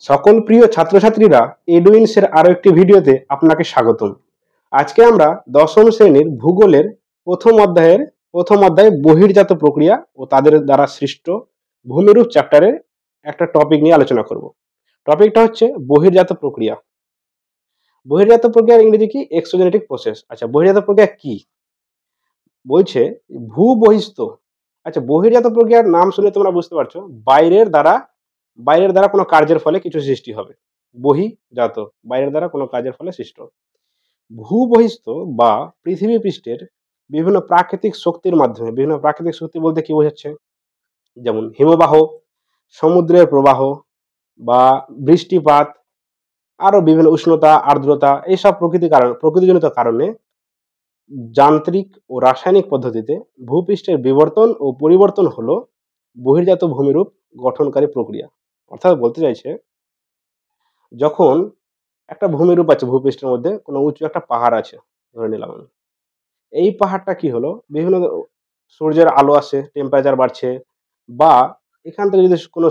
সকল প্রিয় ছাত্রছাত্রীরা এডুইনসের আরো একটি ভিডিওতে আপনাকে স্বাগতম। আজকে আমরা দশম শ্রেণীর ভূগোলের প্রথম অধ্যায়ে বহির্জাত প্রক্রিয়া ও তাদের দ্বারা সৃষ্ট ভূমিরূপ চ্যাপ্টারের একটা টপিক নিয়ে আলোচনা করব। টপিকটা হচ্ছে বহির্জাত প্রক্রিয়া। বহির্জাত প্রক্রিয়ার ইংরেজি কি? Exogenetic process. আচ্ছা, বহির্জাত প্রক্রিয়া কি বলছে? ভূবহিস্থ। আচ্ছা, বহির্জাত প্রক্রিয়ার নাম শুনে তোমরা বুঝতে পারছো, বাইরের দ্বারা কোনো কার্যের ফলে কিছু সৃষ্টি হবে। বহিঃজাত, বাইরের দ্বারা কোনো কাজের ফলে সৃষ্ট। ভূবহিস্থ বা পৃথিবী পৃষ্ঠের বিভিন্ন প্রাকৃতিক শক্তির মাধ্যমে, বিভিন্ন প্রাকৃতিক শক্তি বলতে কি বোঝাচ্ছে? যেমন হিমবাহ, সমুদ্রের প্রবাহ বা বৃষ্টিপাত, আরো বিভিন্ন উষ্ণতা, আর্দ্রতা, এইসব প্রকৃতিজনিত কারণে যান্ত্রিক ও রাসায়নিক পদ্ধতিতে ভূপৃষ্ঠের বিবর্তন ও পরিবর্তন হলো বহির্জাত ভূমিরূপ গঠনকারী প্রক্রিয়া। অর্থাৎ বলতে চাইছে, যখন একটা ভূমিরূপ আছে, ভূপৃষ্ঠের মধ্যে কোনো উঁচু একটা পাহাড় আছে ধরে নিলাম আমি। এই পাহাড়টা কি হলো, বিভিন্ন সূর্যের আলো আসে, টেম্পারেচার বাড়ছে, বা এখান থেকে যদি কোনো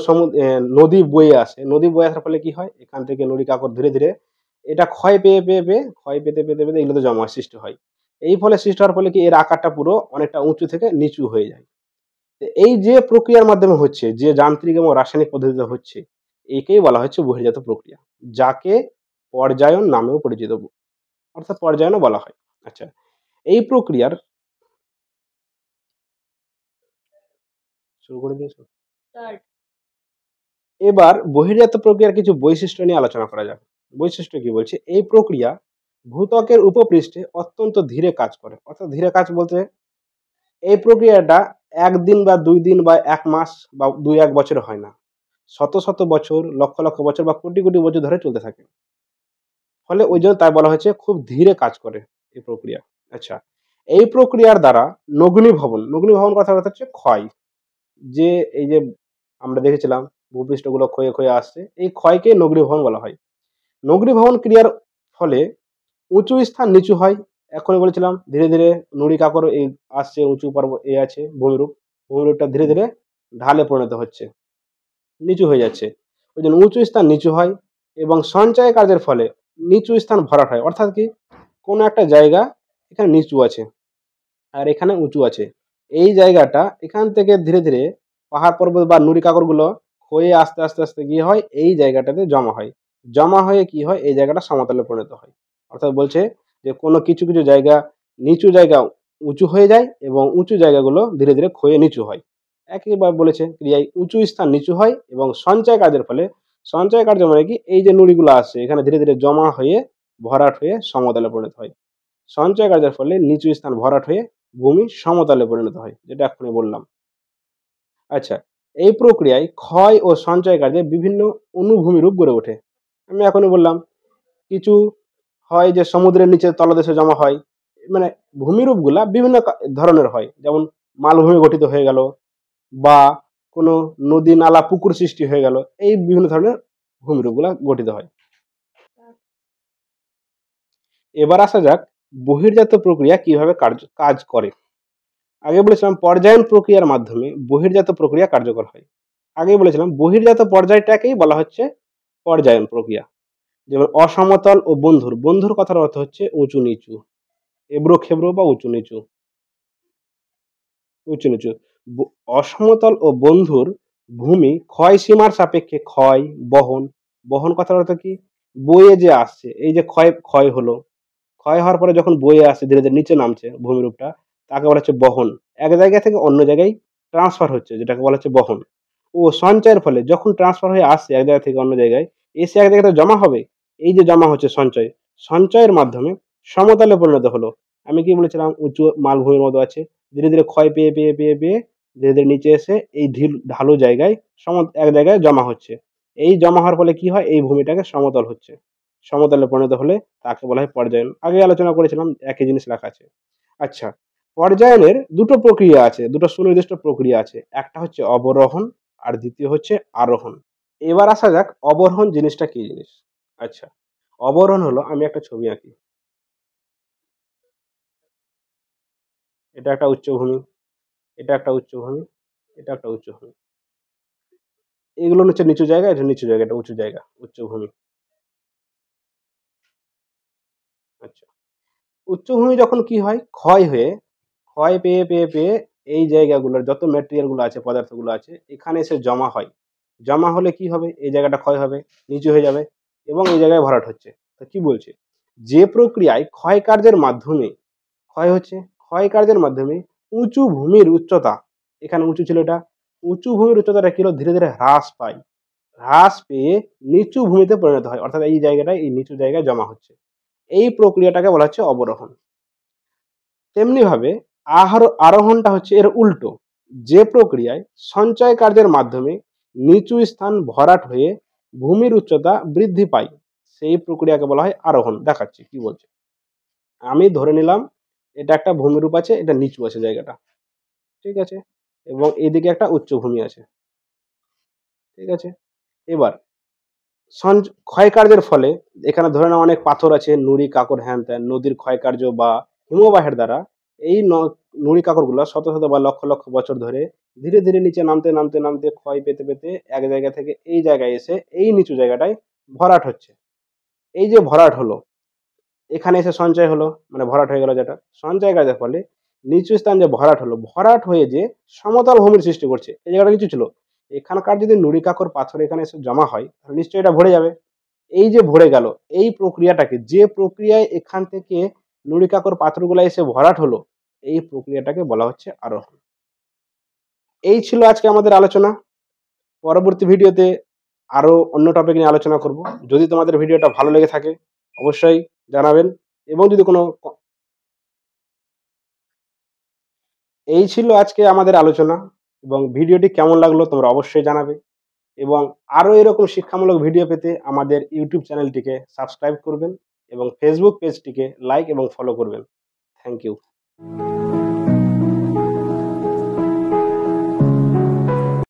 নদী বয়ে আসে, নদী বয়ে আসার ফলে কি হয়, এখান থেকে নদী কাকর ধীরে ধীরে এটা ক্ষয় পেতে পেতে পেতে এগুলোতে জমা সৃষ্টি হয়। এই ফলে সৃষ্টি হওয়ার ফলে কি, এর আকারটা পুরো অনেকটা উঁচু থেকে নিচু হয়ে যায়। তো এই যে প্রক্রিয়ার মাধ্যমে হচ্ছে, যে যান্ত্রিক এবং রাসায়নিক পদ্ধতিতে হচ্ছে, একেই বলা হচ্ছে বহির্জাত প্রক্রিয়া, যাকে পর্যায়ন নামেও পরিচিত, অর্থাৎ পর্যায়নও বলা হয়। আচ্ছা, এই প্রক্রিয়ার শুরু করে দিয়েছো। এবার বহির্জাত প্রক্রিয়ার কিছু বৈশিষ্ট্য নিয়ে আলোচনা করা যাক। বৈশিষ্ট্য কি বলছে? এই প্রক্রিয়া ভূত্বকের উপপৃষ্ঠে অত্যন্ত ধীরে কাজ করে। অর্থাৎ ধীরে কাজ বলতে, এই প্রক্রিয়াটা একদিন বা 2 দিন বা 1 মাস বা 2-1 বছর হয় না, শত শত বছর, লক্ষ লক্ষ বছর বা কোটি কোটি বছর ধরে চলতে থাকে। ফলে ওই জন্য তাই বলা হয়েছে খুব ধীরে কাজ করে এই প্রক্রিয়া। আচ্ছা, এই প্রক্রিয়ার দ্বারা নগ্নীভবন কথা হচ্ছে ক্ষয়। যে এই যে আমরা দেখেছিলাম ভূপৃষ্ঠগুলো ক্ষয়ে ক্ষয়ে আসছে, এই ক্ষয়কে নগ্নীভবন বলা হয়। নগ্নীভবন ক্রিয়ার ফলে উঁচু স্থান নিচু হয়। এখনই বলেছিলাম ধীরে ধীরে নুড়ি কাকর এই আসছে, উঁচু পর্বত এই আছে ভূমিরূপটা ধীরে ধীরে ঢালে পরিণত হচ্ছে, নিচু হয়ে যাচ্ছে। ওই জন্য উঁচু স্থান নিচু হয়, এবং সঞ্চয় কার্যের ফলে নিচু স্থান ভরাট হয়। অর্থাৎ কি, কোনো একটা জায়গা এখানে নিচু আছে আর এখানে উঁচু আছে, এই জায়গাটা এখান থেকে ধীরে ধীরে পাহাড় পর্বত বা নুড়ি কাকরগুলো হয়ে আস্তে আস্তে আস্তে গিয়ে হয় এই জায়গাটাতে জমা হয়। জমা হয়ে কি হয়, এই জায়গাটা সমতলে পরিণত হয়। অর্থাৎ বলছে যে কোনো কিছু কিছু জায়গা, নিচু জায়গা উঁচু হয়ে যায়, এবং উঁচু জায়গাগুলো ধীরে ধীরে ক্ষয়ে নিচু হয়। একইভাবে বলেছে ক্রিয়ায় উঁচু স্থান নিচু হয়, এবং সঞ্চয় কার্যের ফলে, সঞ্চয় কার্য মানে কি, এই যে নুড়িগুলো আছে এখানে ধীরে ধীরে জমা হয়ে ভরাট হয়ে সমতলে পরিণত হয়। সঞ্চয় কার্যের ফলে নিচু স্থান ভরাট হয়ে ভূমি সমতলে পরিণত হয়, যেটা এখনই বললাম। আচ্ছা, এই প্রক্রিয়ায় ক্ষয় ও সঞ্চয় কার্যে বিভিন্ন অনুভূমি রূপ গড়ে ওঠে। আমি এখনই বললাম, কিছু হয় যে সমুদ্রের নিচে তলদেশে জমা হয়, মানে ভূমিরূপগুলা বিভিন্ন ধরনের হয়। যেমন মালভূমি গঠিত হয়ে গেল, বা কোনো নদী নালা পুকুর সৃষ্টি হয়ে গেল, এই বিভিন্ন ধরনের ভূমিরূপগুলা গঠিত হয়। এবার আসা যাক বহির্জাত প্রক্রিয়া কিভাবে কাজ করে। আগে বলেছিলাম পর্যায়ন প্রক্রিয়ার মাধ্যমে বহির্জাত প্রক্রিয়া কার্যকর হয়। আগে বলেছিলাম বহির্জাত পর্যায়টাকেই বলা হচ্ছে পর্যায়ন প্রক্রিয়া। যেমন অসমতল ও বন্ধুর কথার অর্থ হচ্ছে উঁচু নিচু, এবড়ো খেবড়ো বা উঁচু নিচু। অসমতল ও বন্ধুর ভূমি ক্ষয় সীমার সাপেক্ষে ক্ষয়, বহন কথার অর্থ কি, বয়ে যে আসছে, এই যে ক্ষয় ক্ষয় হলো, ক্ষয় হওয়ার পরে যখন বয়ে আসছে ধীরে ধীরে নিচে নামছে ভূমিরূপটা, তাকে বলা হচ্ছে বহন। এক জায়গা থেকে অন্য জায়গায় ট্রান্সফার হচ্ছে, যেটাকে বলা হচ্ছে বহন। ও সঞ্চয়ের ফলে যখন ট্রান্সফার হয়ে আসছে এক জায়গা থেকে অন্য জায়গায়, এসে এক জায়গাতে জমা হবে, এই যে জমা হচ্ছে সঞ্চয়ের মাধ্যমে সমতলে পরিণত হলো। আমি কি বলেছিলাম, উঁচু মালভূমির মতো আছে, ধীরে ধীরে ক্ষয় পেয়ে পেয়ে পেয়ে পেয়ে ধীরে ধীরে নিচে এসে এই ঢালু জায়গায় এক জায়গায় জমা হচ্ছে। এই জমা হওয়ার ফলে কি হয়, এই ভূমিটাকে সমতল হচ্ছে। সমতলে পরিণত হলে তাকে বলা হয় পর্যায়ন। আগে আলোচনা করেছিলাম, একই জিনিস লেখা আছে। আচ্ছা, পর্যায়নের দুটো প্রক্রিয়া আছে, দুটো সুনির্দিষ্ট প্রক্রিয়া আছে। একটা হচ্ছে অবরোহণ, আর দ্বিতীয় হচ্ছে আরোহণ। এবার আসা যাক অবরোহণ জিনিসটা কি জিনিস। আচ্ছা, অবরোহণ হলো, আমি একটা ছবি আঁকি, এটা একটা উচ্চভূমি, এটা একটা উচ্চভূমি, এটা একটা উচ্চভূমি। এগুলো হচ্ছে নিচু জায়গা, এটা নিচু জায়গা, এটা উঁচু জায়গা, উচ্চভূমি। আচ্ছা, উচ্চভূমি যখন কি হয়, ক্ষয় পেয়ে পেয়ে পেয়ে এই জায়গাগুলোর যত ম্যাটেরিয়াল গুলো আছে, পদার্থগুলো আছে, এখানে এসে জমা হয়। জমা হলে কি হবে, এই জায়গাটা ক্ষয় হবে, নিচু হয়ে যাবে এবং এই জায়গায় ভরাট হচ্ছে। তো কি বলছে, যে প্রক্রিয়ায় ক্ষয় কার্যের মাধ্যমে ক্ষয় হচ্ছে, ক্ষয় কার্যের মাধ্যমে উঁচু ভূমির উচ্চতা, এখানে উঁচু ছিল, এটা উঁচু ভূমির উচ্চতাটা কি হলো, ধীরে ধীরে হ্রাস পায়, হ্রাস পেয়ে নিচু ভূমিতে পরিণত হয়, অর্থাৎ এই জায়গাটায়, এই নিচু জায়গায় জমা হচ্ছে। এই প্রক্রিয়াটাকে বলা হচ্ছে অবরোহণ। তেমনিভাবে আরোহণটা হচ্ছে এর উল্টো। যে প্রক্রিয়ায় সঞ্চয় কার্যের মাধ্যমে নিচু স্থান ভরাট হয়ে ভূমির উচ্চতা বৃদ্ধি পায়, সেই প্রক্রিয়াকে বলা হয় আরোহণ। দেখাচ্ছি কি বলছে। আমি ধরে নিলাম এটা একটা ভূমিরূপ আছে, এটা নিচু আছে জায়গাটা, ঠিক আছে, এবং এদিকে একটা উচ্চভূমি আছে, ঠিক আছে। এবার ক্ষয়কার্যের ফলে এখানে ধরে নাও অনেক পাথর আছে, নুড়ি কাকর হ্যান ত্যান, নদীর ক্ষয়কার্য বা হিমবাহের দ্বারা এই নুড়ি কাকরগুলো শত শত বা লক্ষ লক্ষ বছর ধরে ধীরে ধীরে নিচে নামতে নামতে নামতে ক্ষয় পেতে পেতে এক জায়গা থেকে এই জায়গায় এসে এই নিচু জায়গাটায় ভরাট হচ্ছে। এই যে ভরাট হলো, এখানে এসে সঞ্চয় হলো, মানে ভরাট হয়ে গেল, যেটা সঞ্চয় কার্যের ফলে নিচু স্থান যে ভরাট হলো, ভরাট হয়ে যে সমতল ভূমির সৃষ্টি করছে, এই জায়গাটা নিচু ছিল, এখানকার যদি নুড়ি কাকর পাথর এখানে এসে জমা হয়, তাহলে নিশ্চয়ই এটা ভরে যাবে। এই যে ভরে গেল, এই প্রক্রিয়াটাকে, যে প্রক্রিয়ায় এখান থেকে নুড়ি কাকর পাথরগুলো এসে ভরাট হলো, এই প্রক্রিয়াটাকে বলা হচ্ছে আরোহণ। এই ছিল আজকে আমাদের আলোচনা। পরবর্তী ভিডিওতে আরো অন্য টপিক নিয়ে আলোচনা করব। যদি তোমাদের ভিডিওটা ভালো লেগে থাকে অবশ্যই জানাবেন, এবং যদি কোনো এই ছিল আজকে আমাদের আলোচনা, এবং ভিডিওটি কেমন লাগলো তোমরা অবশ্যই জানাবে, এবং আরো এরকম শিক্ষামূলক ভিডিও পেতে আমাদের ইউটিউব চ্যানেলটিকে সাবস্ক্রাইব করবেন এবং ফেসবুক পেজটিকে লাইক এবং ফলো করবেন। Thank you.